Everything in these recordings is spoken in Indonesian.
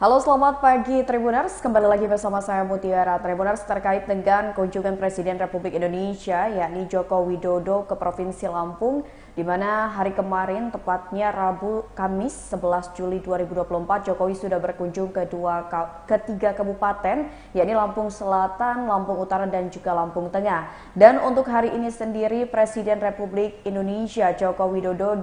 Halo, selamat pagi Tribuners. Kembali lagi bersama saya Mutiara. Tribuners, terkait dengan kunjungan Presiden Republik Indonesia yakni Joko Widodo ke Provinsi Lampung, di mana hari kemarin tepatnya Rabu Kamis 11 Juli 2024 Jokowi sudah berkunjung ke tiga kabupaten yakni Lampung Selatan, Lampung Utara dan juga Lampung Tengah. Dan untuk hari ini sendiri Presiden Republik Indonesia Joko Widodo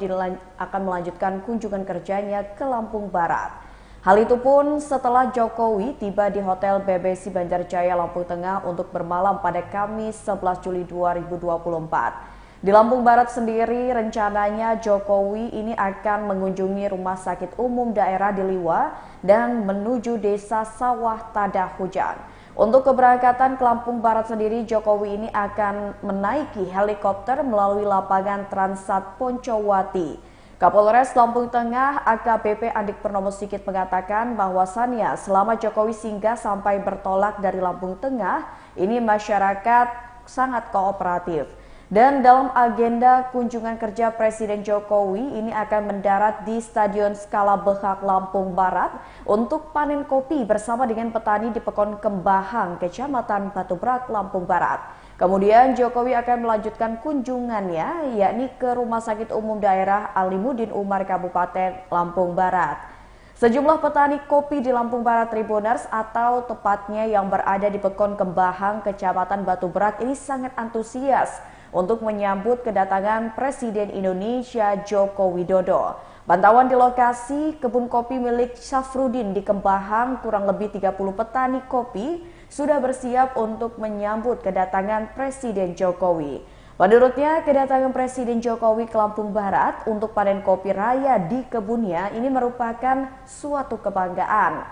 akan melanjutkan kunjungan kerjanya ke Lampung Barat. Hal itu pun setelah Jokowi tiba di Hotel BBC Banjarjaya, Lampung Tengah untuk bermalam pada Kamis 11 Juli 2024. Di Lampung Barat sendiri rencananya Jokowi ini akan mengunjungi Rumah Sakit Umum Daerah di Liwa dan menuju Desa Sawah Tadah Hujan. Untuk keberangkatan ke Lampung Barat sendiri, Jokowi ini akan menaiki helikopter melalui lapangan Transat Poncowati. Kapolres Lampung Tengah AKBP Andik Purnomo Sigit mengatakan bahwasannya selama Jokowi singgah sampai bertolak dari Lampung Tengah, ini masyarakat sangat kooperatif. Dan dalam agenda kunjungan kerja Presiden Jokowi ini akan mendarat di Stadion Skala Behak Lampung Barat untuk panen kopi bersama dengan petani di Pekon Kembahang, Kecamatan Batubrak, Lampung Barat. Kemudian Jokowi akan melanjutkan kunjungannya yakni ke Rumah Sakit Umum Daerah Alimuddin Umar Kabupaten Lampung Barat. Sejumlah petani kopi di Lampung Barat Tribuners atau tepatnya yang berada di Pekon Kembahang, Kecamatan Batubrak ini sangat antusias untuk menyambut kedatangan Presiden Indonesia Joko Widodo. Pantauan di lokasi kebun kopi milik Syafruddin di Kembahang, kurang lebih 30 petani kopi sudah bersiap untuk menyambut kedatangan Presiden Jokowi. Menurutnya, kedatangan Presiden Jokowi ke Lampung Barat untuk panen kopi raya di kebunnya ini merupakan suatu kebanggaan.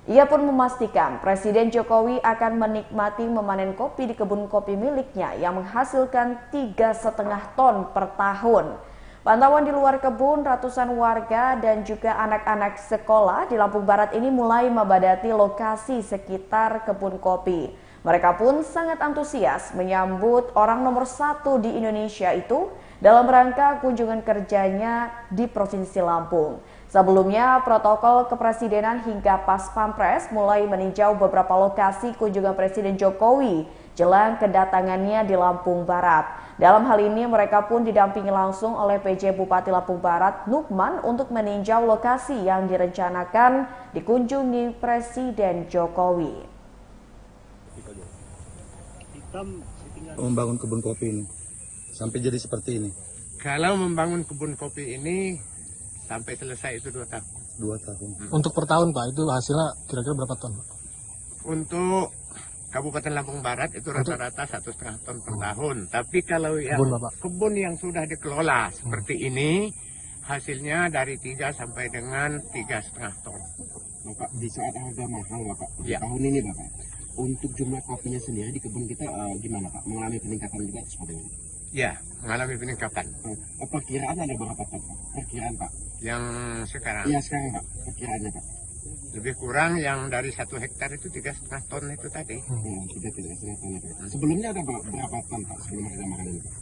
Ia pun memastikan Presiden Jokowi akan menikmati memanen kopi di kebun kopi miliknya yang menghasilkan 3,5 ton per tahun. Pantauan di luar kebun, ratusan warga dan juga anak-anak sekolah di Lampung Barat ini mulai membadati lokasi sekitar kebun kopi. Mereka pun sangat antusias menyambut orang nomor 1 di Indonesia itu dalam rangka kunjungan kerjanya di Provinsi Lampung. Sebelumnya, protokol kepresidenan hingga Pas Pampres mulai meninjau beberapa lokasi kunjungan Presiden Jokowi jelang kedatangannya di Lampung Barat. Dalam hal ini, mereka pun didampingi langsung oleh PJ Bupati Lampung Barat, Nukman, untuk meninjau lokasi yang direncanakan dikunjungi Presiden Jokowi. Membangun kebun kopi ini sampai jadi seperti ini. Kalau membangun kebun kopi ini sampai selesai itu 2 tahun. 2 tahun. Untuk per tahun Pak, itu hasilnya kira-kira berapa ton Pak? Untuk Kabupaten Lampung Barat itu rata-rata 1,5 ton per tahun. Tapi kalau yang kebun yang sudah dikelola seperti ini, hasilnya dari 3 sampai dengan 3,5 ton. Bapak, di saat harga mahal Bapak, Ya. tahun ini Bapak, untuk jumlah kopinya sendiri di kebun kita gimana Pak? Mengalami peningkatan juga seperti ini? Ya, mengalami peningkatan. Perkiraan ada berapa ton Pak? Perkiraan Pak? Yang sekarang Iya sekarang Pak, perkiraannya Pak? lebih kurang yang dari 1 hektar itu 3,5 ton itu tadi. Sudah 3,5 ton ya Pak. Sebelumnya ada berapa ton Pak sebelum harga mahal ini Pak?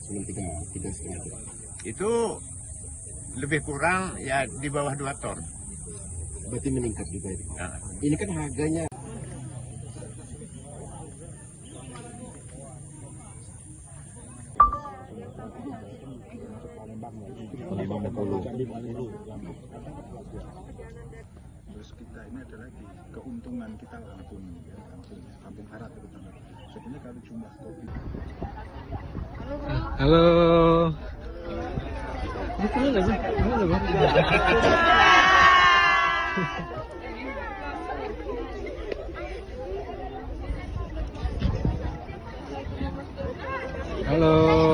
Sebelum 3,5 ton? Itu lebih kurang ya di bawah 2 ton. Berarti meningkat juga itu Pak. Nah, Ini kan harganya Terus kita ini adalah di keuntungan kita Lampung, ya, Lampung Barat terutama. Sebenarnya kalau jumlah kopi. Halo. Halo.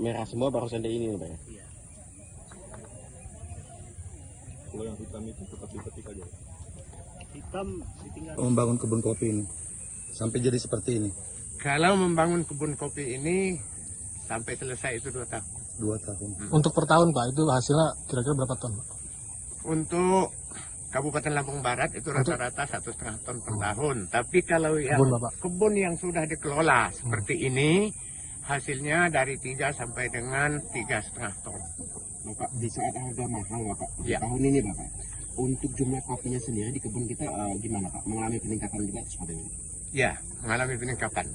merah semua baru sende ini Pak ya? Kalau yang hitam itu tetap dipetik aja. hitam Membangun kebun kopi ini sampai jadi seperti ini. Kalau membangun kebun kopi ini sampai selesai itu 2 tahun. 2 tahun. Untuk per tahun Pak, itu hasilnya kira-kira berapa ton Pak? Untuk Kabupaten Lampung Barat itu rata-rata 1,5 ton per tahun. Tapi kalau yang kebun yang sudah dikelola seperti ini, hasilnya dari 3 sampai dengan 3,5 ton. Bapak, di saat harga mahal Bapak, Ya. tahun ini Bapak, untuk jumlah kopinya sendiri di kebun kita gimana Pak? Mengalami peningkatan juga seperti ini? Ya, mengalami peningkatan.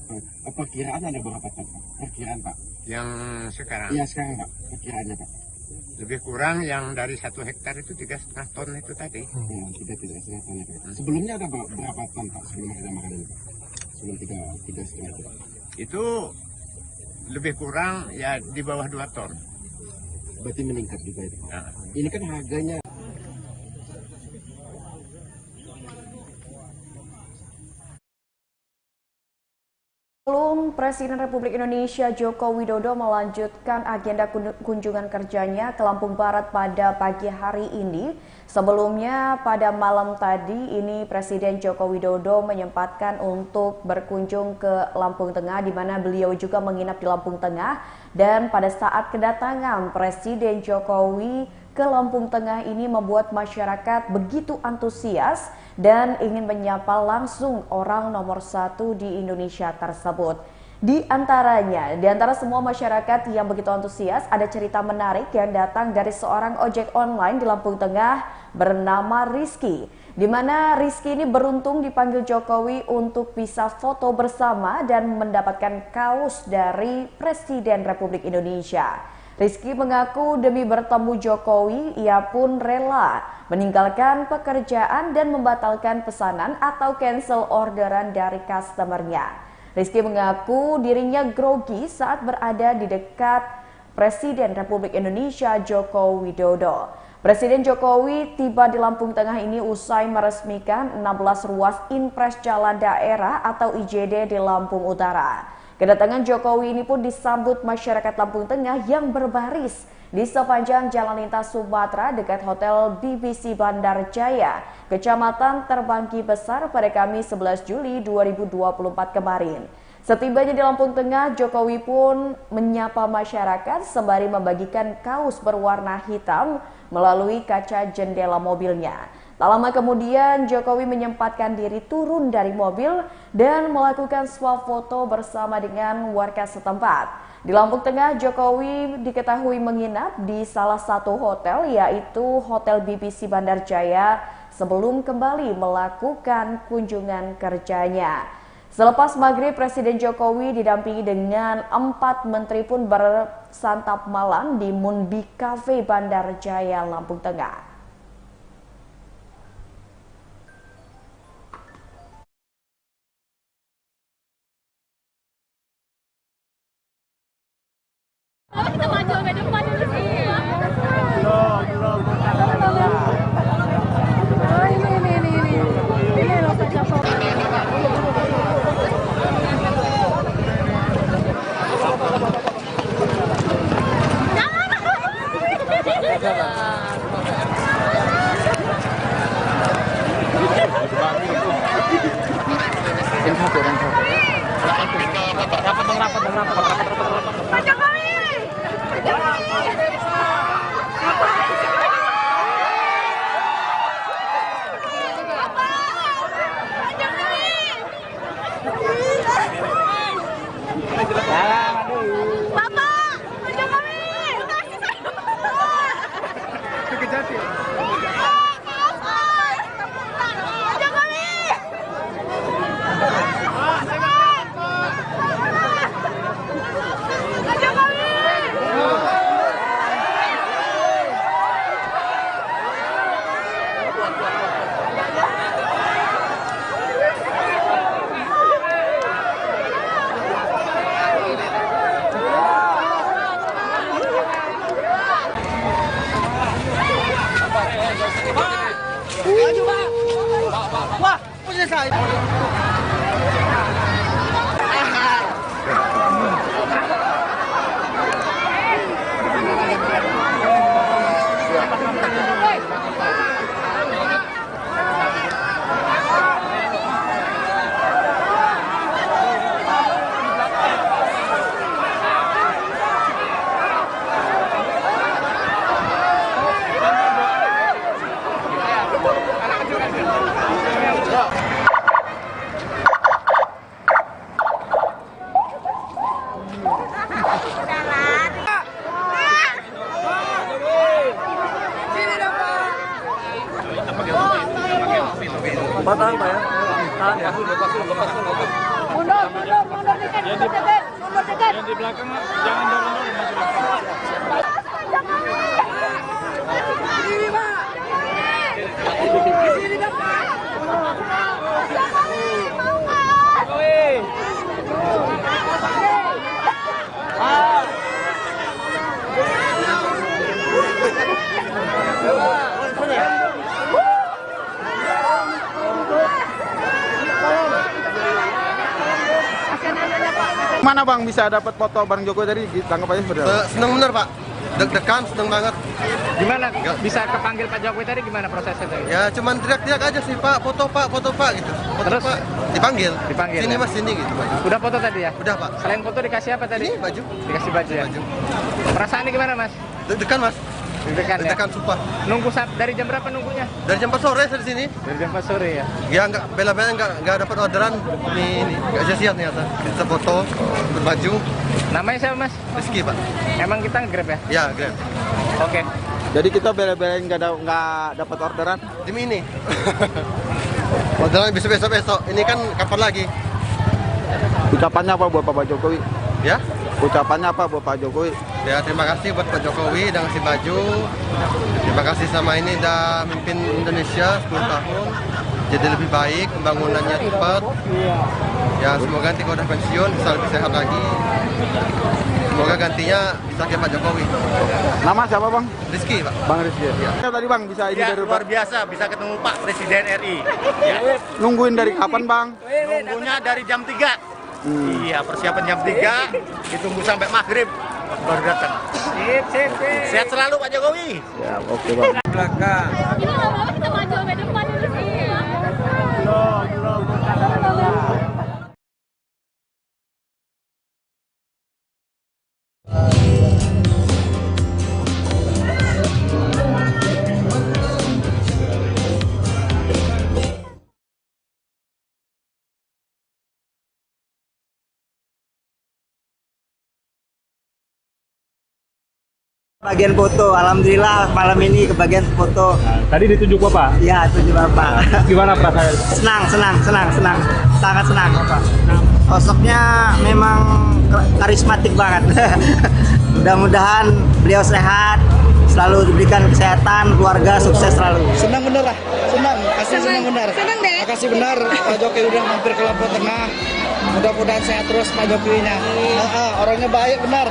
Perkiraan ada berapa ton Pak? Perkiraan Pak? Yang sekarang Iya sekarang Pak, perkiraannya Pak. lebih kurang yang dari 1 hektar itu 3,5 ton itu tadi. Ya, 3,5 ton ya Pak. Sebelumnya ada berapa ton Pak sebelum harga mahal ini Pak? Sebelum 3,5 ton. Itu lebih kurang ya di bawah 2 ton. Berarti meningkat juga itu Pak. Nah, Ini kan harganya Sebelum Presiden Republik Indonesia Joko Widodo melanjutkan agenda kunjungan kerjanya ke Lampung Barat pada pagi hari ini, sebelumnya pada malam tadi ini Presiden Joko Widodo menyempatkan untuk berkunjung ke Lampung Tengah, di mana beliau juga menginap di Lampung Tengah. Dan pada saat kedatangan Presiden Jokowi ke Lampung Tengah ini membuat masyarakat begitu antusias dan ingin menyapa langsung orang nomor 1 di Indonesia tersebut. Di antara semua masyarakat yang begitu antusias, ada cerita menarik yang datang dari seorang ojek online di Lampung Tengah bernama Rizky, di mana Rizky ini beruntung dipanggil Jokowi untuk bisa foto bersama dan mendapatkan kaos dari Presiden Republik Indonesia. Rizky mengaku demi bertemu Jokowi, ia pun rela meninggalkan pekerjaan dan membatalkan pesanan atau cancel orderan dari customernya. Rizky mengaku dirinya grogi saat berada di dekat Presiden Republik Indonesia Joko Widodo. Presiden Jokowi tiba di Lampung Tengah ini usai meresmikan 16 ruas impres jalan daerah atau IJD di Lampung Utara. Kedatangan Jokowi ini pun disambut masyarakat Lampung Tengah yang berbaris di sepanjang jalan lintas Sumatera dekat Hotel BBC Bandar Jaya, Kecamatan Terbanggi Besar pada Kamis 11 Juli 2024 kemarin. Setibanya di Lampung Tengah, Jokowi pun menyapa masyarakat sembari membagikan kaos berwarna hitam melalui kaca jendela mobilnya. Tak lama kemudian, Jokowi menyempatkan diri turun dari mobil dan melakukan swafoto bersama dengan warga setempat. Di Lampung Tengah, Jokowi diketahui menginap di salah satu hotel, yaitu Hotel BBC Bandar Jaya, sebelum kembali melakukan kunjungan kerjanya. Selepas maghrib, Presiden Jokowi didampingi dengan 4 menteri pun bersantap malam di Moonbee Cafe Bandar Jaya, Lampung Tengah. Kita maju ke depan dulu sih. Ini loh Pak Jokowi. Wah, punya saya. Jokowi. Tahan Pak ya. Tahan ya. Mundur dikit. Mundur dikit. Yang di belakang jangan dorong-dorong masuk. Mana Bang bisa dapat foto bareng Jokowi tadi? Tanggapannya seperti apa? Senang bener Pak, deg-degan, seneng banget. Gimana bisa kepanggil Pak Jokowi tadi gimana prosesnya tadi? Ya cuman teriak-teriak aja sih Pak, foto Pak gitu. Foto Terus? Pak, dipanggil. Sini Ya? Mas, sini gitu. Udah foto tadi ya? Udah Pak. Selain foto dikasih apa tadi? Ini baju. Dikasih baju ya? Baju. Perasaannya gimana Mas? Deg-degan Mas. Deg-degan ya? Deg-degan sumpah. Nunggu dari jam berapa nunggunya? Dari jam 4 sore saya di sini. Dari jam 4 sore ya? Ya nggak bela-bela nggak dapat orderan. Ini nggak sia-sia ternyata. Bisa foto, berbaju. Namanya siapa Mas? Rizky Pak. Emang kita nge-grab ya? Ya Grab. Oke. Jadi kita bela-belain nggak dapat orderan. Demi ini. Orderan besok. Ini kan kapan lagi? Ucapannya apa buat Pak Jokowi? Ya? Ucapannya apa buat Pak Jokowi? Ya terima kasih buat Pak Jokowi udah ngasih baju. Terima kasih sama ini udah mimpin Indonesia 10 tahun. Jadi lebih baik, pembangunannya cepat. Ya semoga nanti kalau udah pensiun bisa lebih sehat lagi. Semoga gantinya bisa kayak Pak Jokowi. Nama siapa Bang? Rizky Pak. Bang Rizky. Ya. Tadi Bang bisa ini dari Luar biasa bisa ketemu Pak Presiden RI. nungguin dari kapan Bang? Nunggunya dari jam 3. Iya, persiapan jam 3, ditunggu sampai maghrib baru datang. Sip. Sehat selalu Pak Jokowi. Ya, oke Bang. Ini lama-lama kita maju sampai depan dulu sih. Bagian foto, alhamdulillah malam ini kebagian foto. Tadi ditunjuk Bapak. Ya, tujuh Bapak. Gimana perasaan? Senang, sangat senang Bapak. Sosoknya memang karismatik banget. Mudah-mudahan beliau sehat, selalu diberikan kesehatan, keluarga sukses selalu. Senang bener lah, senang bener. Senang deh. Makasih benar Pak Jokowi udah mampir ke Lombok Tengah. Mudah-mudahan sehat terus Pak Jokowinya. Orangnya baik benar.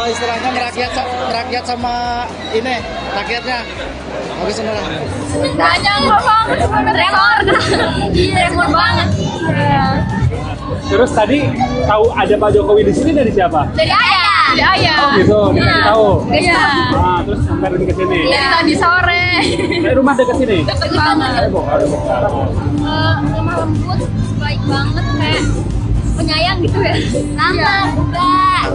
Istilahnya merakyat sama ini rakyatnya. Oke senang. Banyak Bang. Tremor. Tremor banget. Terus tadi tahu ada Pak Jokowi di sini dari siapa? Dari ayah. Oh gitu, dikasih tahu. Iya. Ah, terus sampai ke sini. Dari tadi sore. Dari rumah dekat sini. Deket banget. Lemah lembut, baik banget kayak penyayang gitu ya. Ramah, enggak.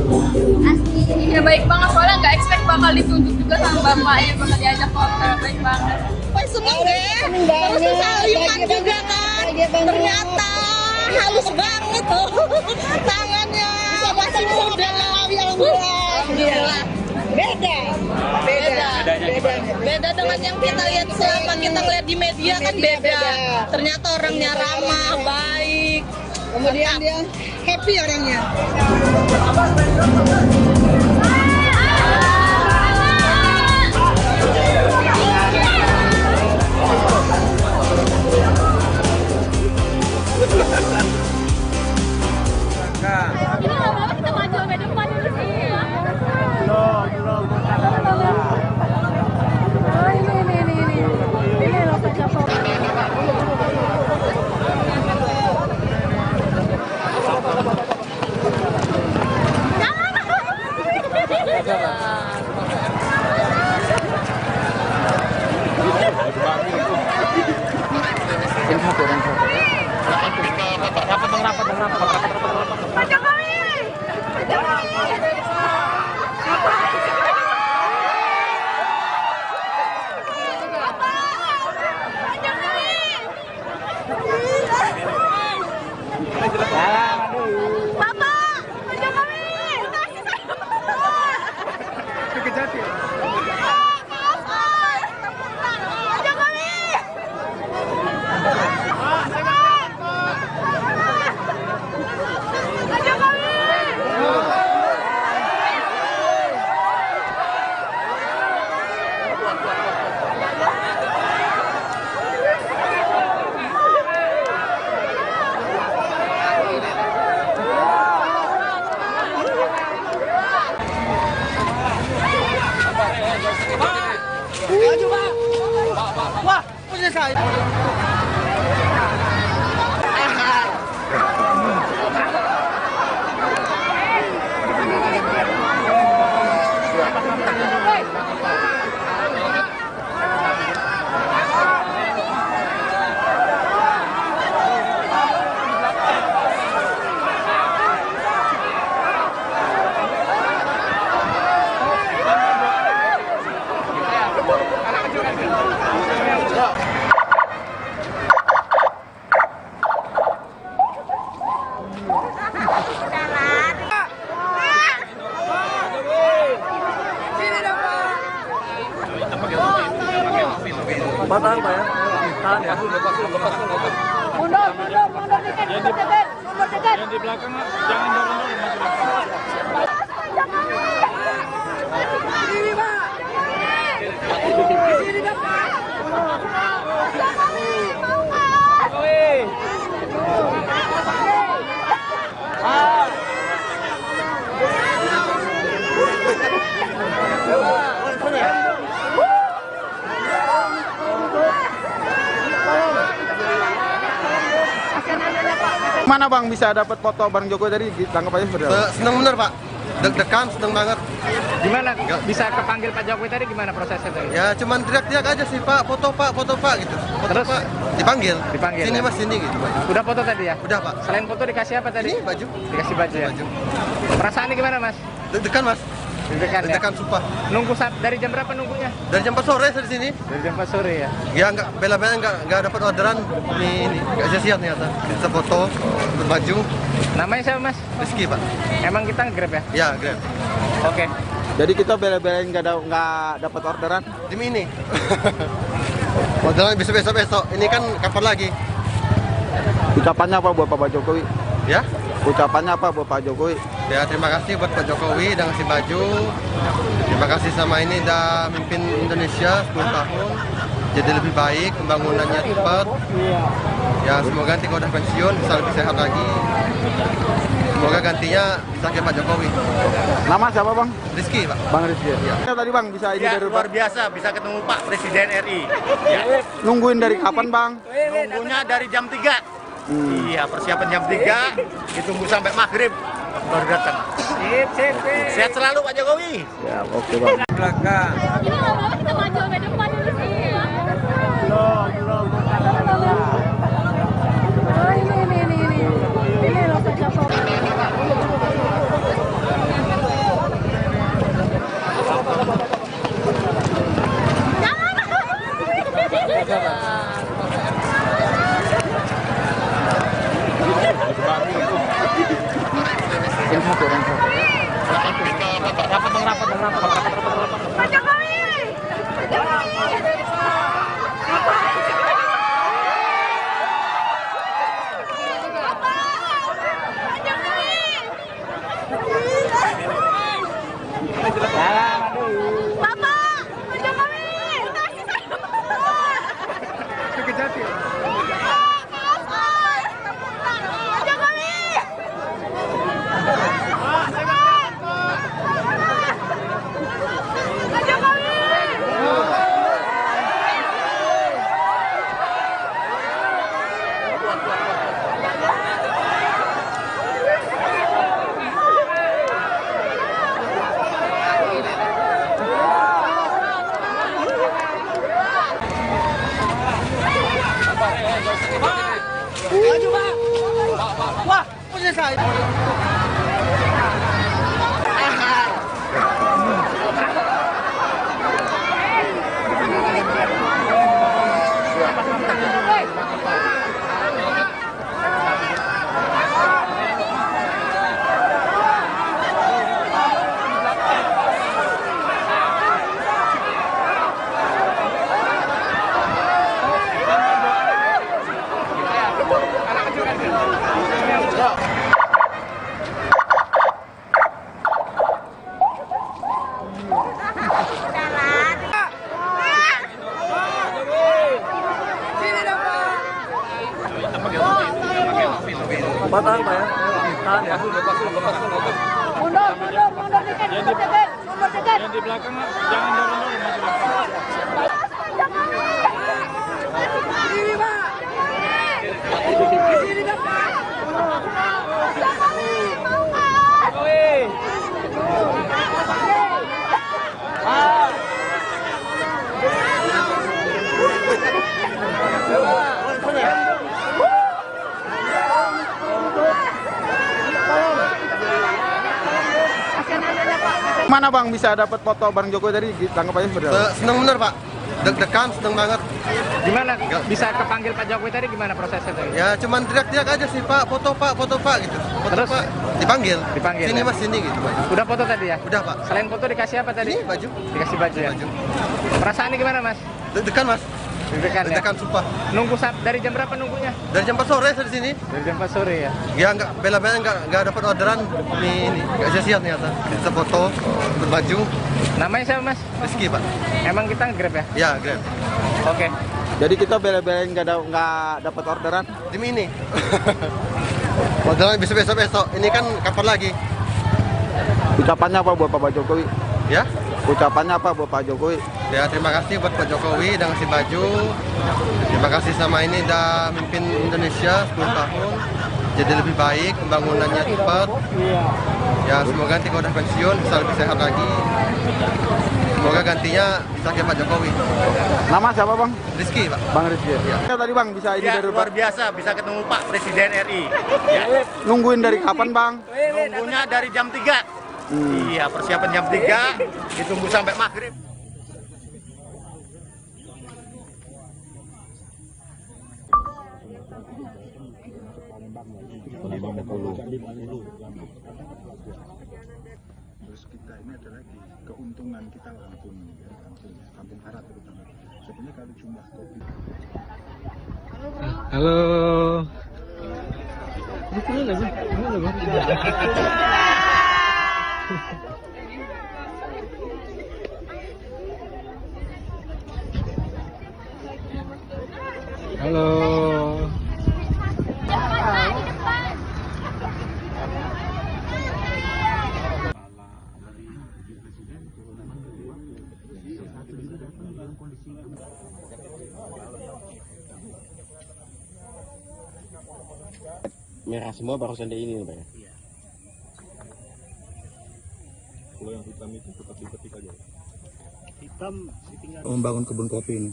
Asli. Ya baik banget soalnya nggak expect bakal ditunjuk juga sama bapaknya, bakal diajak foto, baik banget. Wah seneng deh. Terus saliman juga kan. Ternyata halus banget tuh tangannya. Masih muda alhamdulillah. Beda dengan yang kita lihat selama kita ngeliat di media kan beda. Ternyata orangnya ramah, baik. Kemudian dia happy orangnya. Ini lama-lama kita maju sampai depan dulu sih. Ini loh Pak Jokowi. Pak Jokowi. Mundur dikit, mundur dikit. Yang di belakang jangan dorong-dorong masuk. Mana bang bisa dapat foto bareng Jokowi tadi? Tangkap aja seperti apa? Seneng bener Pak, deg-degan, seneng banget. Gimana bisa kepanggil Pak Jokowi tadi, gimana prosesnya tadi? Ya cuman teriak-teriak aja sih Pak, foto Pak gitu. Foto Terus? Pak, dipanggil. Sini Ya? Mas, sini gitu Pak. Udah foto tadi ya? Udah Pak. Selain foto dikasih apa tadi? Ini baju. Dikasih baju ya? Baju. Perasaannya gimana Mas? Deg-degan Mas. Deg-degan ya? Deg-degan sumpah. Nunggu dari jam berapa nunggunya? Dari jam 4 sore saya di sini. Dari jam 4 sore ya? Ya nggak bela-bela nggak dapat orderan ini nggak sia-sia ternyata. Bisa foto, berbaju. Namanya siapa Mas? Rizky Pak. Emang kita nge-grab ya? Ya Grab. Oke. Jadi kita bela-belain nggak dapat orderan. Demi ini. Orderan besok. Ini kan kapan lagi? Ucapannya apa buat Pak Jokowi? Ya. Ucapannya apa buat Pak Jokowi? Ya terima kasih buat Pak Jokowi udah ngasih baju. Terima kasih sama ini udah mimpin Indonesia 10 tahun. Jadi lebih baik, pembangunannya cepat. Ya semoga nanti kalau udah pensiun bisa lebih sehat lagi. Semoga gantinya bisa ke Pak Jokowi. Nama siapa bang? Rizky Pak. Bang Rizky. Ya. Tadi bang bisa ini Ya, dari luar biasa bisa ketemu Pak Presiden RI. Ya. nungguin dari kapan bang? Nunggunya dari jam 3. Iya, persiapan jam 3, ditunggu sampai maghrib baru datang. Sip. Sehat selalu Pak Jokowi. Ya oke bang. Ini nggak mau kita maju ke depan dulu sih. Ini loh Pak Jokowi. Pak Jokowi. Mundur dikit, mundur dikit. Yang di belakang jangan dorong-dorong masuk. Mana bang bisa dapat foto bareng Jokowi tadi? Tangkap aja seperti apa? Seneng bener Pak, deg-degan, seneng banget. Gimana bisa kepanggil Pak Jokowi tadi, gimana prosesnya tadi? Ya cuman teriak-teriak aja sih Pak, foto Pak gitu. Foto Terus? Pak, dipanggil. Sini ya? Mas, sini gitu Pak. Udah foto tadi ya? Udah Pak. Selain foto dikasih apa tadi? Ini baju. Dikasih baju ya? Baju. Perasaannya gimana Mas? Deg-degan Mas. Deg-degan sumpah. Nunggu dari jam berapa nunggunya? Dari jam 4 sore saya di sini. Dari jam 4 sore ya. Ya nggak bela-bela nggak dapat orderan ini nggak sia-sia ternyata. Kita foto berbaju. Namanya siapa Mas? Rizky Pak. Emang kita Grab ya? Ya Grab. Oke. Jadi kita bela-belain nggak dapat orderan. Tim ini. Orderan besok. Ini kan kapan lagi? Ucapannya apa buat Pak Jokowi? Ya? Ucapannya apa buat Pak Jokowi? Ya terima kasih buat Pak Jokowi udah ngasih baju. Terima kasih sama ini udah mimpin Indonesia 10 tahun. Jadi lebih baik, pembangunannya cepat. Ya semoga nanti kalau udah pensiun bisa lebih sehat lagi. Semoga gantinya bisa kayak Pak Jokowi. Nama siapa Bang? Rizky Pak. Bang Rizky. Ya. Tadi Bang bisa ini Ya, dari luar biasa bisa ketemu Pak Presiden RI. Ya. Nungguin dari kapan Bang? Nunggunya dari jam 3. Iya, persiapan jam 3, ditunggu sampai maghrib. Terus kita ini ada lagi keuntungan kita langsung ya, kampung Harat terutama. Sebenarnya kalau jumlah kopi. Halo. Halo. Merah semua baru sende ini Pak ya? Iya. Kalau yang hitam itu tetap dipetik aja. Hitam ditinggal. Membangun kebun kopi ini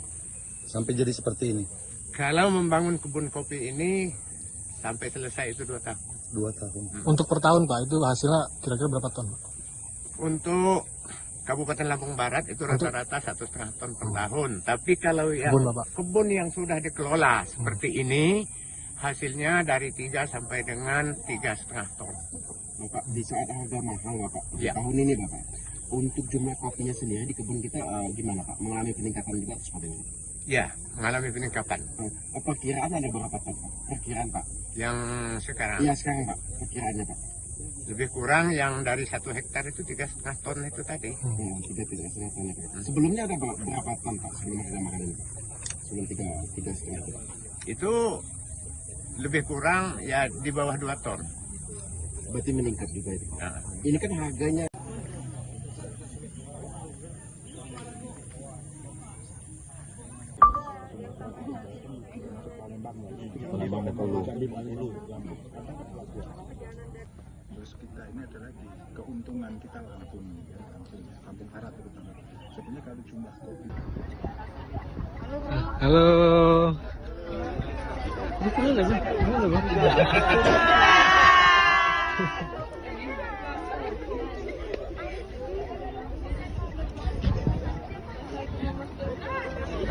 sampai jadi seperti ini. Kalau membangun kebun kopi ini sampai selesai itu 2 tahun. 2 tahun. Untuk per tahun Pak, itu hasilnya kira-kira berapa ton? Untuk Kabupaten Lampung Barat itu rata-rata 1,5 ton per tahun. Tapi kalau yang kebun yang sudah dikelola seperti ini, hasilnya dari 3 sampai dengan 3,5 ton. Bapak, di saat harga mahal Bapak, Ya. tahun ini Bapak, untuk jumlah kopinya sendiri di kebun kita gimana Pak? Mengalami peningkatan juga seperti ini? Ya, mengalami peningkatan. Apa kiraan ada berapa ton Pak? Perkiraan Pak? Yang sekarang Iya sekarang Pak, perkiraannya Pak. lebih kurang yang dari 1 hektar itu 3,5 ton itu tadi. Ya, 3,5 ton ya Pak. Sebelumnya ada berapa ton Pak sebelum harga mahal ini Pak? Sebelum 3,5 ton. Itu lebih kurang ya di bawah 2 ton. Berarti meningkat juga itu Pak. Nah, Ini kan harganya Terus kita ini ada lagi keuntungan kita langsung ya, kampung Harat terutama. Sebenarnya kalau jumlah kopi. Halo.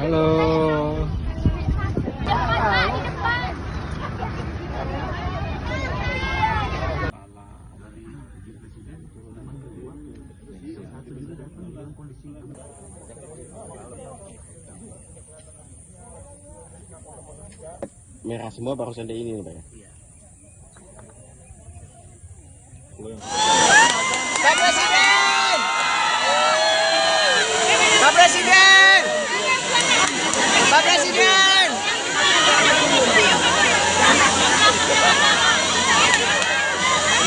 Halo. merah semua baru sende ini Pak ya? Pak Presiden! Pak Presiden! Pak Presiden!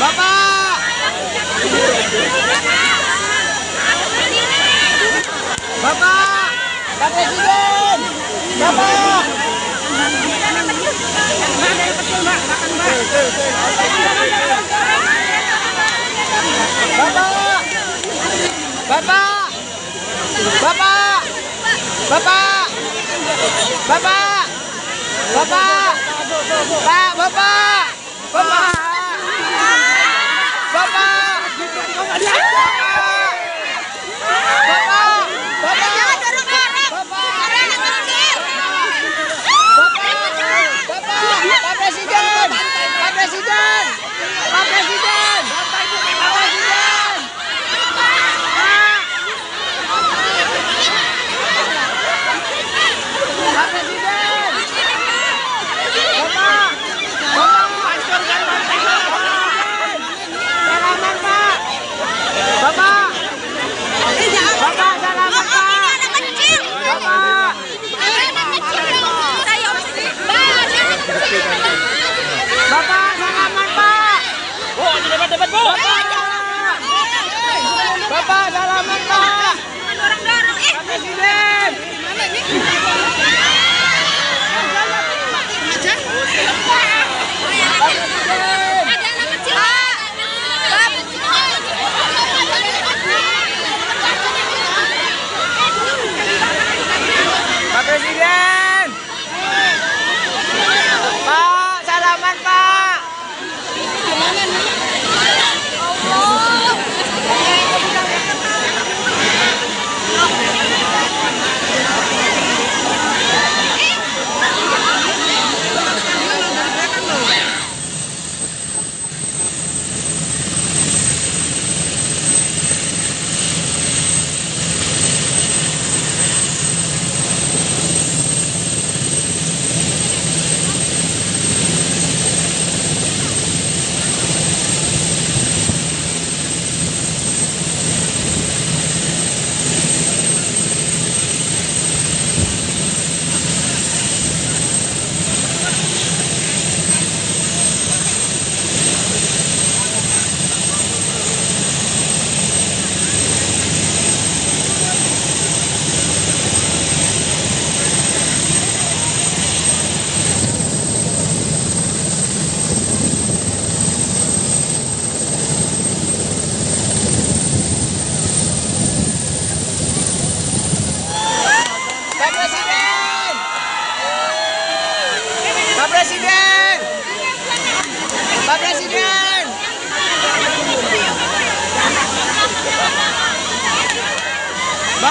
Bapak! Bapak! Pak Presiden! Bapak! Bapak! Bapak! Bapak! Bapak! Bapak! Bapak! Pak, Bapak! Bapak! Bapak! Pak Presiden! Pak Presiden! Pak Presiden! Pak Presiden! Pak Presiden!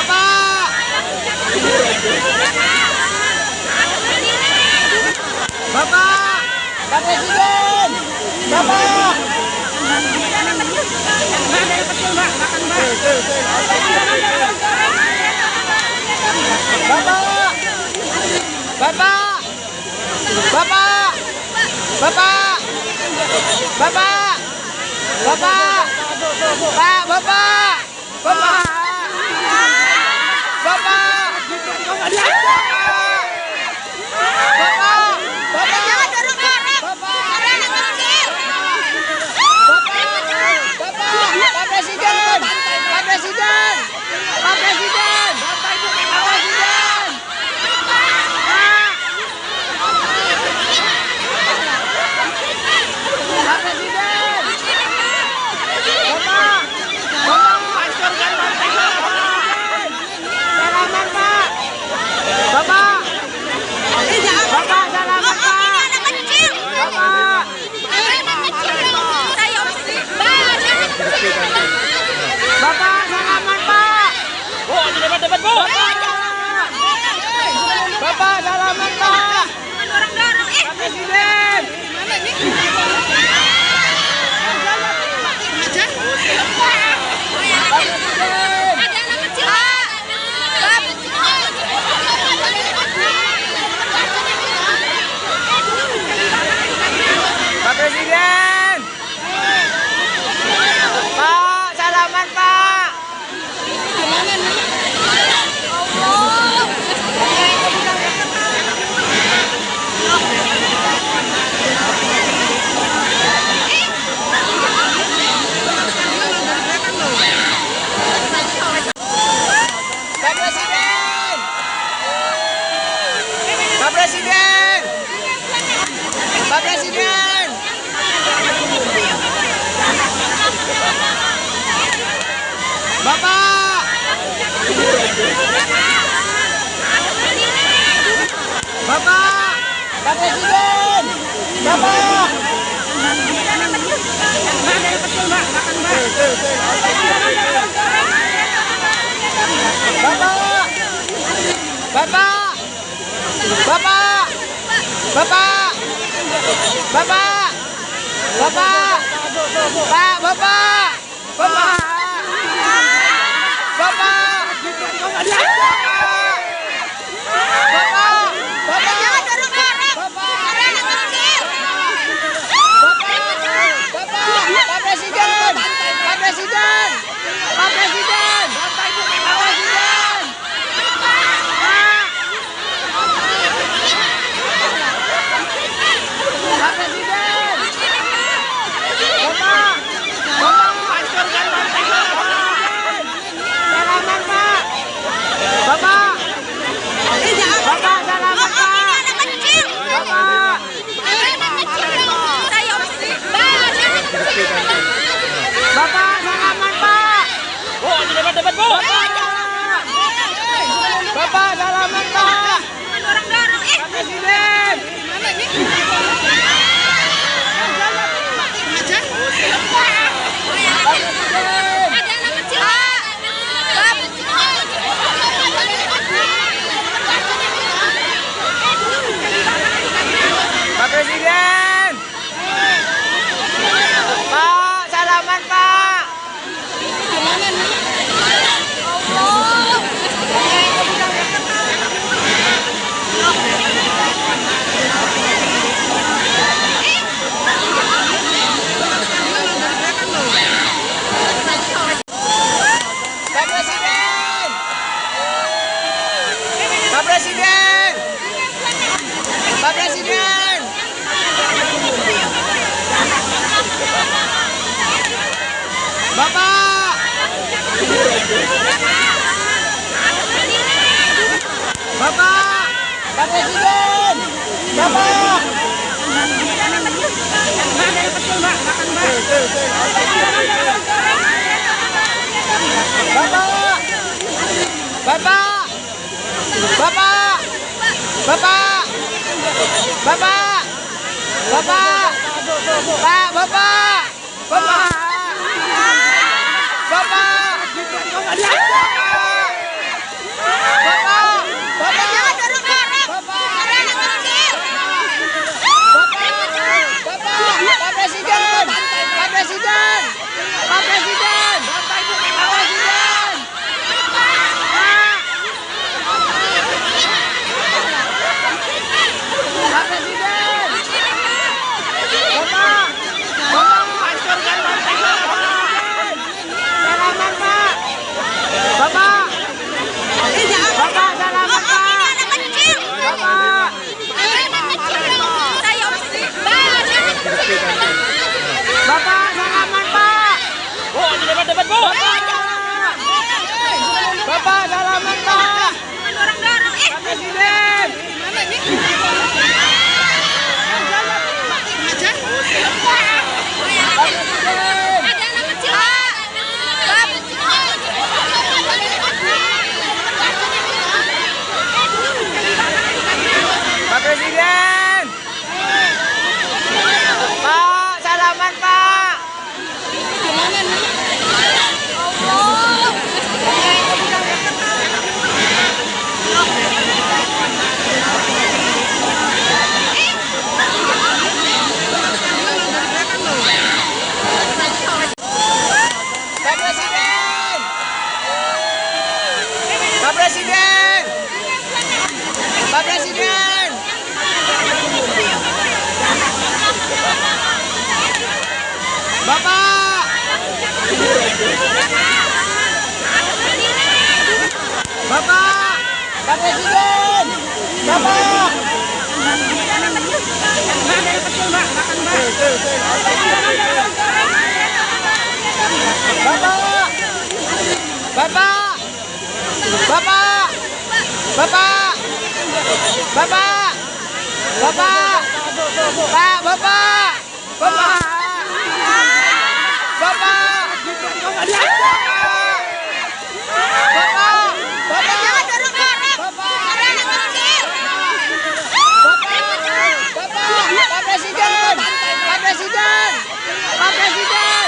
Bapak. Bapak. Pak Presiden. Bapak. Bapak. Bapak. Bapak. Bapak. Bapak. Bapak. Pak, Bapak. Bapak. Bapak. Pak Presiden. Pak Presiden. Pak Presiden. Pak Presiden. Pak Presiden. Bapak. Salaman, Pak. Bapak. Bapak, salaman, Pak. Bapak. Bapak, salaman, Pak. Oh, debat, Bu. Bapak, salaman, Pak. Pak Presiden. Pak Presiden. Pak, salaman, Pak. Pak Presiden. Pak Presiden. Pak Presiden. Bapak. Bapak. Pak Presiden. Bapak. Bapak. Bapak. Bapak. Bapak. Bapak. Bapak. Pak, Bapak. Bapak. Bapak. Pak Presiden. Pak Presiden. Pak Presiden. Pak Presiden. Pak Presiden. Bapak. Salaman, Pak. Bapak. Bapak, salaman, Pak. Bapak. Bapak, salaman, Pak. Oh, debat, Bu. Bapak, salaman, Pak. Pak Presiden. Pak Presiden. Pak, salaman, Pak. Pak Presiden. Pak Presiden. Pak Presiden. Bapak. Bapak. Pak Presiden. Bapak. Bapak. Bapak. Bapak. Bapak. Bapak. Bapak. Pak, Bapak. Bapak. Bapak. Bapak, salaman Pak. Pak Presiden. Pak Presiden. Pak, salaman Pak. Pak Presiden. Pak Presiden. Pak Presiden. Bapak. Bapak. Pak Presiden. Bapak. Bapak. Bapak. Bapak. Bapak. Bapak. Bapak. Pak, Bapak. Bapak. Bapak. Pak Presiden. Pak Presiden. Pak Presiden. Pak Presiden.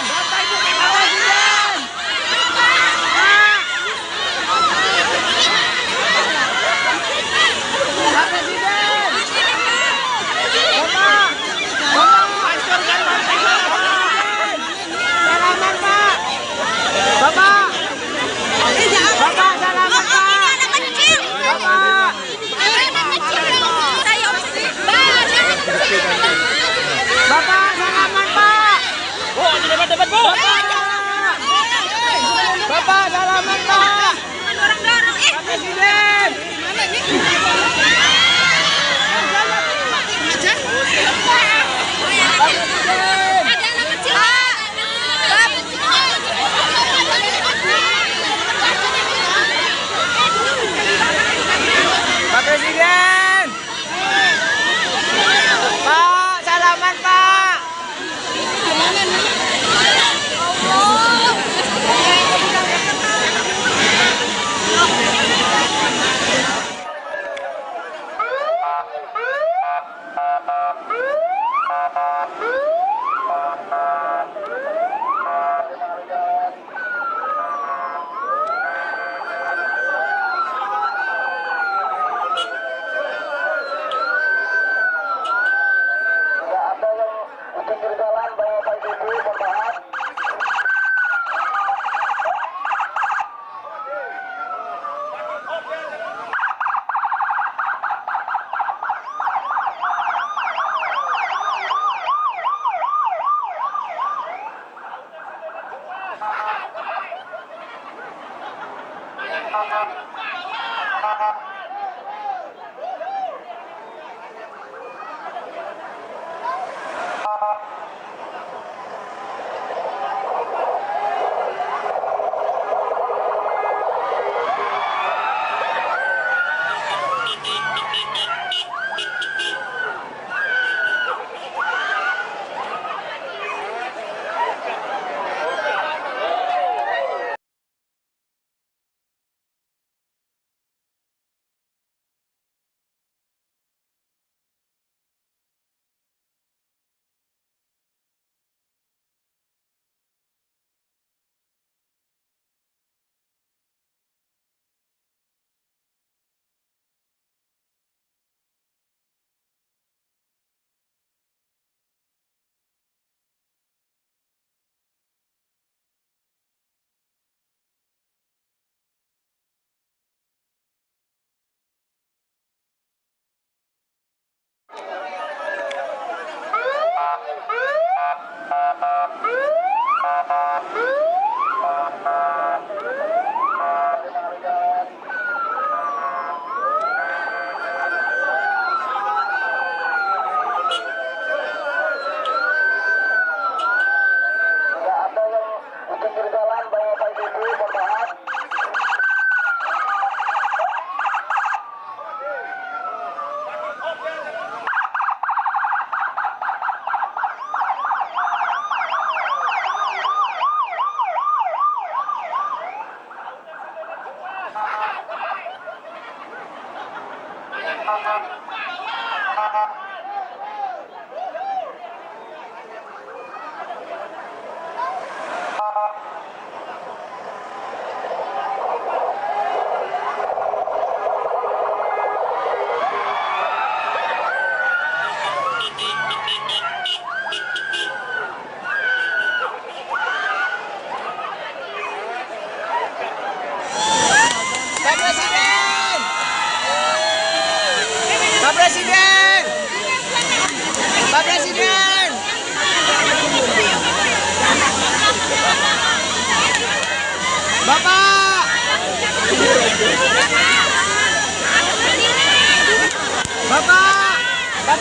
Pak Presiden. Bapak. Salaman Pak. Bapak. Bapak, salaman Pak. Bapak. Bapak, salaman Pak. Oh, debat Bu. Bapak, salaman Pak. Pak Presiden. Pak Presiden. Pak, salaman Pak. Pinggir jalan, bapak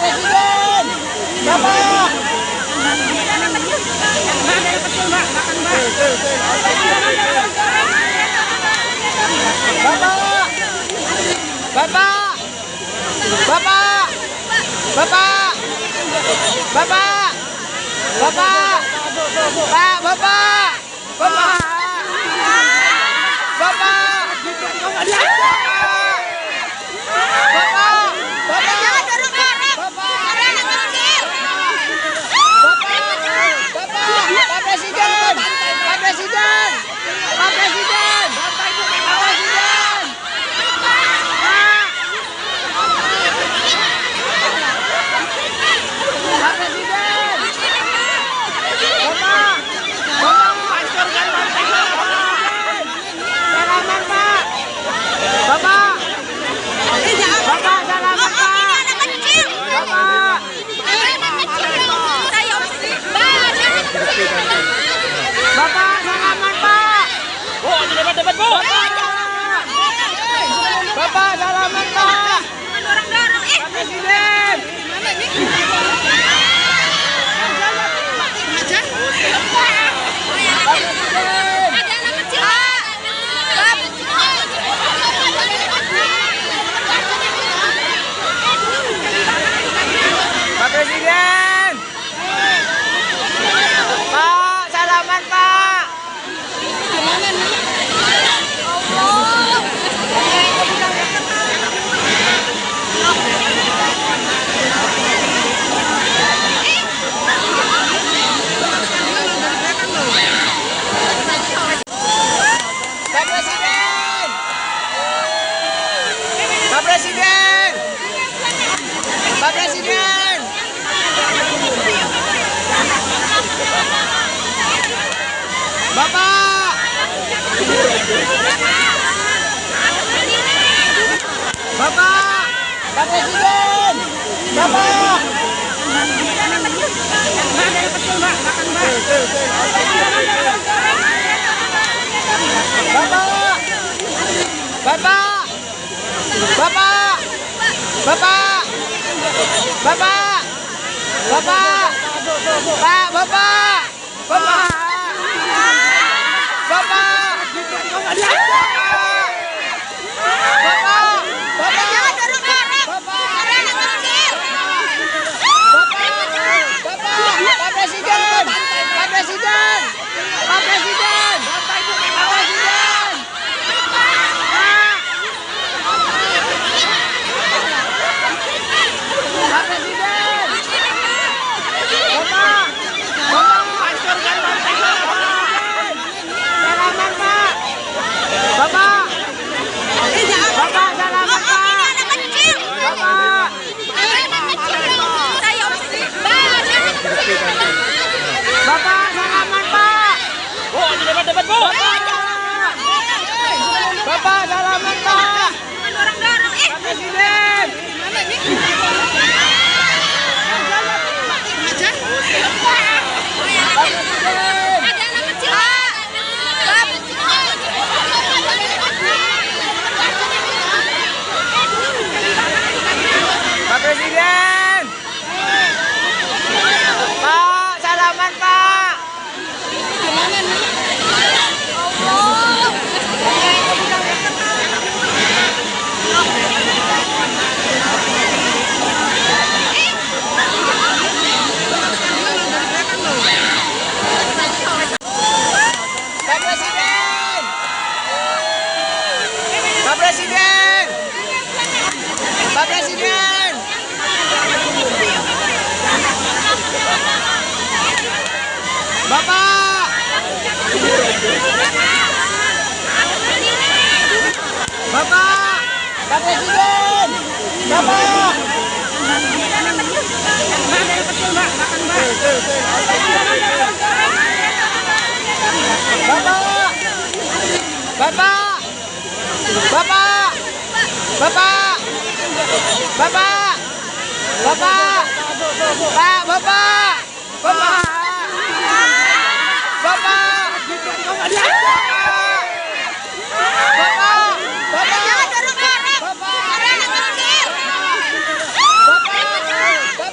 Presiden! Bapak! Bapak! Bapak! Bapak! Bapak! Bapak! Bapak! Pak, Bapak! Bapak! Bapak! Pak Presiden! Pak Presiden! Pak Presiden! Pak Presiden! Pak Presiden! Bapak! Hancurkan salaman, Pak! Bapak! Bapak, salaman, Pak! Bapak! Bapak, salaman, Pak! Oh, ada debat-debat, Bu! Bapak, salaman, Pak! Pak Presiden! Pak Presiden! Pak, salaman, Pak! Pak Presiden! Pak Presiden! Pak Presiden! Bapak! Bapak! Pak Presiden! Bapak! Bapak! Bapak! Bapak! Bapak! Bapak! Bapak! Pak, Bapak! Bapak! Bapak! Pak Presiden! Pak Presiden! Pak Presiden! Pak Presiden! Pak Presiden! Bapak! Hancurkan salaman, Pak! Bapak! Bapak, salaman, Pak! Bapak! Bapak, salaman, Pak! Oh, ada debat-debat, Bu! Bapak, salaman, Pak! Pak Presiden! Pak Presiden! Pak, salaman, Pak! Pak Presiden! Pak Presiden! Pak Presiden! Bapak! Bapak! Pak Presiden! Bapak! Bapak! Bapak! Bapak! Bapak! Bapak! Bapak! Pak, Bapak! Bapak! Bapak! Bapak! Bapak! Bapak!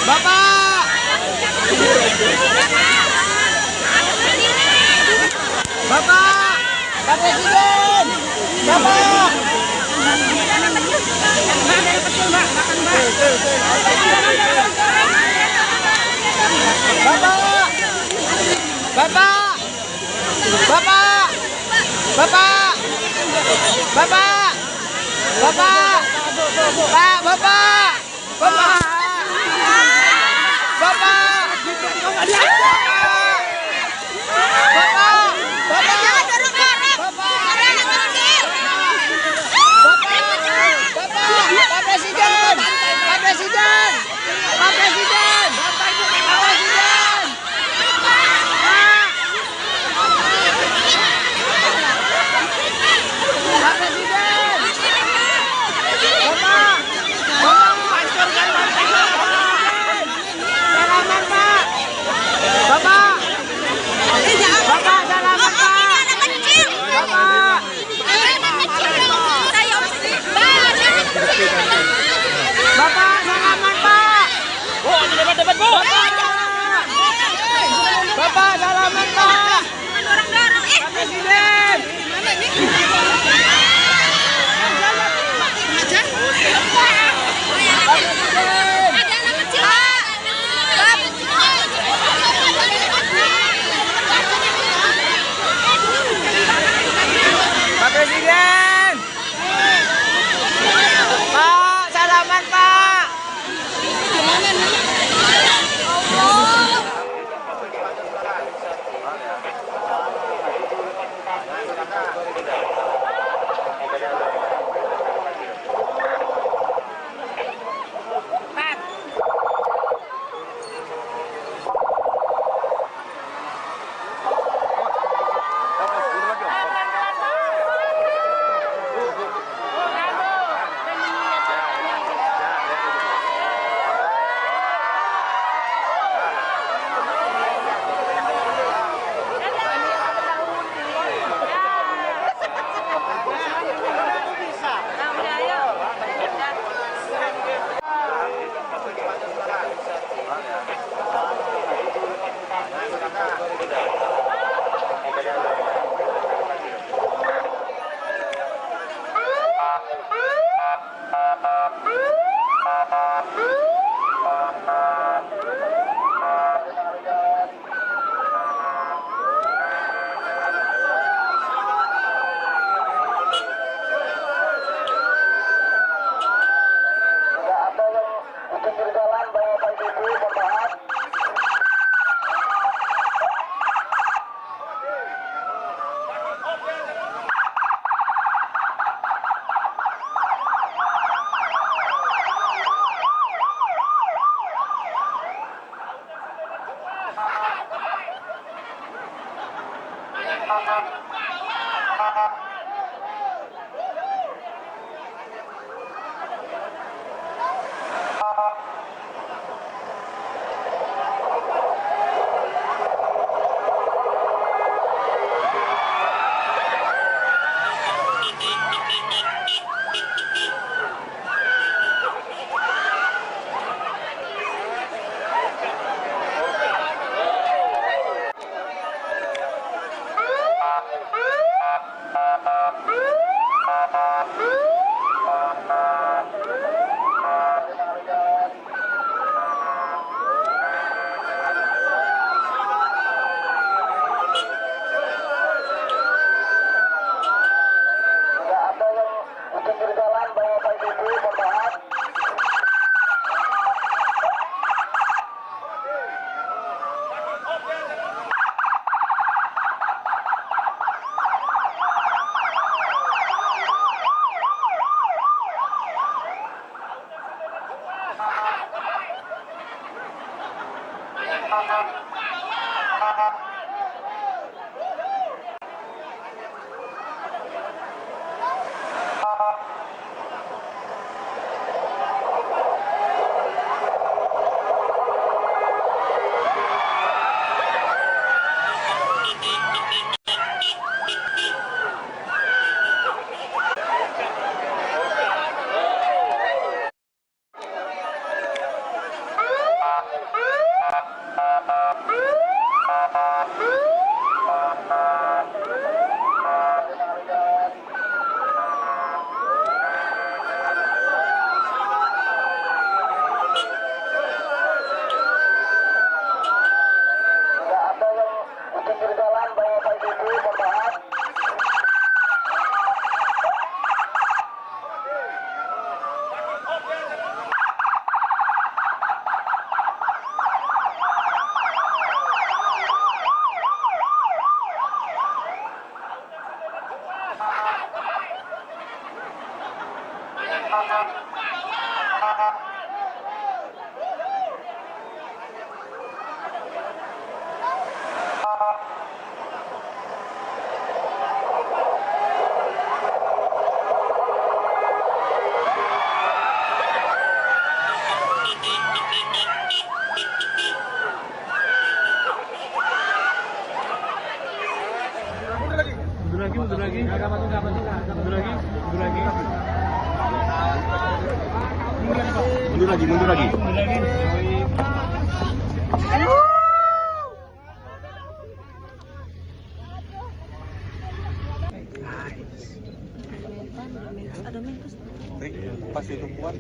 Bapak! Bapak! Pak Presiden! Bapak! Bapak! Bapak! Bapak! Bapak! Bapak! Bapak! Pak, Bapak! Bapak! Bapak! Pak Presiden! Pak Presiden! Pak Presiden! Pak Presiden! Pak Presiden! Bapak! Salaman, Pak! Bapak! Bapak, salaman, Pak! Bapak! Bapak, salaman, Pak! Oh, debat, Bu! Bapak, salaman, Pak! Pak Presiden! Pak Presiden! Pak, salaman, Pak! mundur lagi. Pas itu kuat.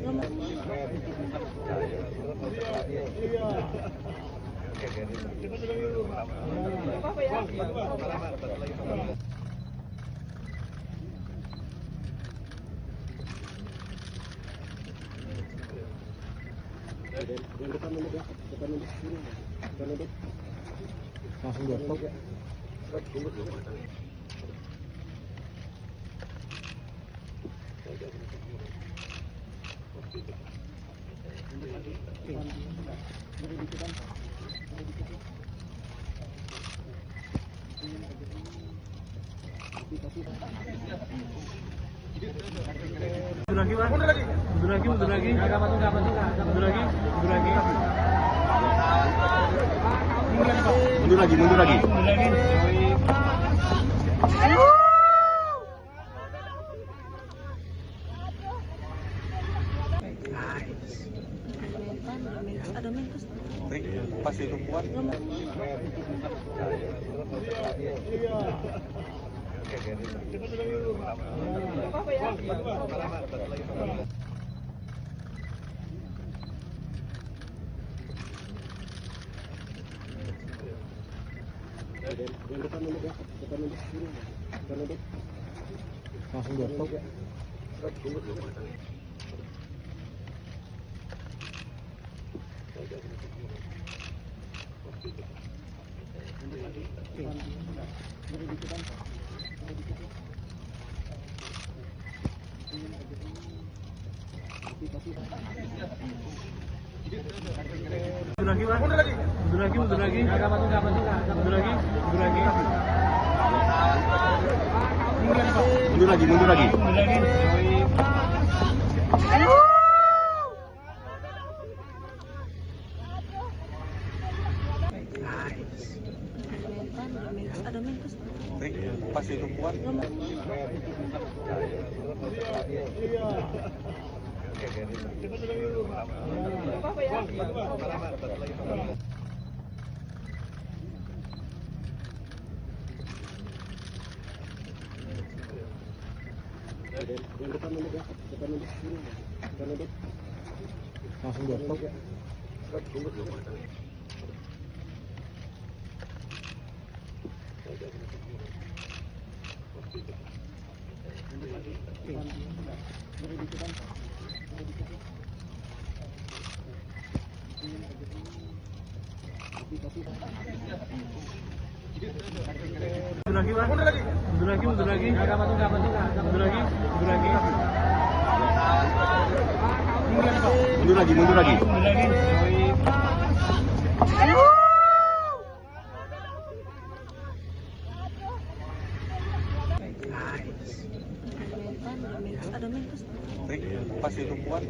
Langsung doorstop. Mundur lagi. Pas itu kuat. Langsung doorstop. Mundur lagi. Pas itu kuat. Langsung doorstop. Mundur lagi. Pas itu kuat.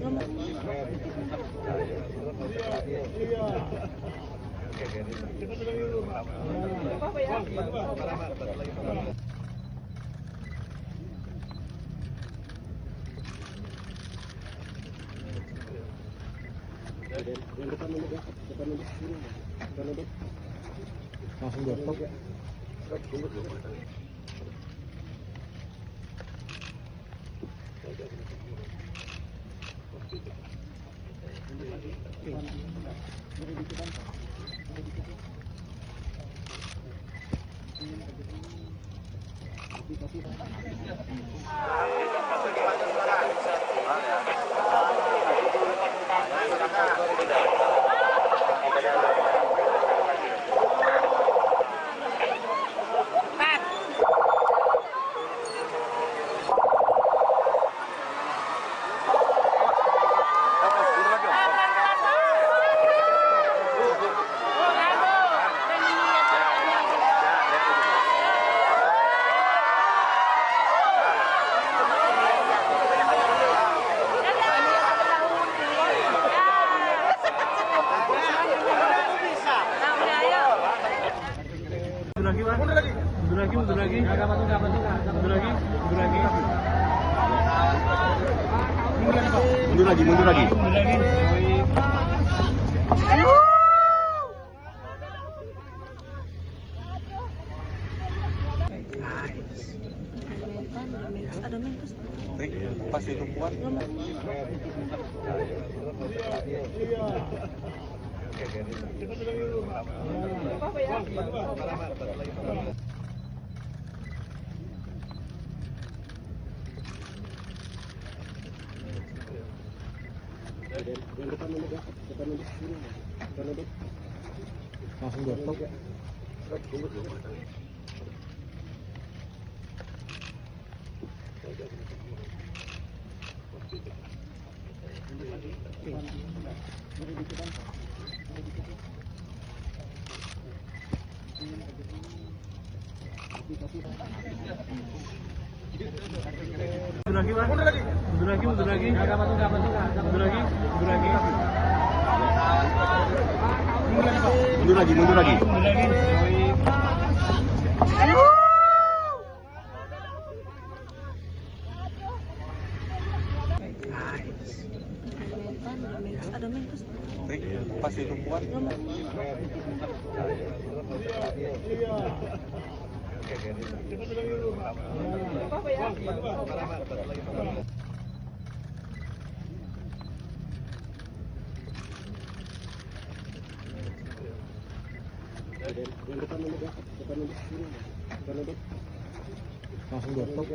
Langsung doorstop. Mundur lagi. Pasti itu kuat. Langsung doorstop. Mundur lagi. Pasti itu kuat. Langsung doorstop.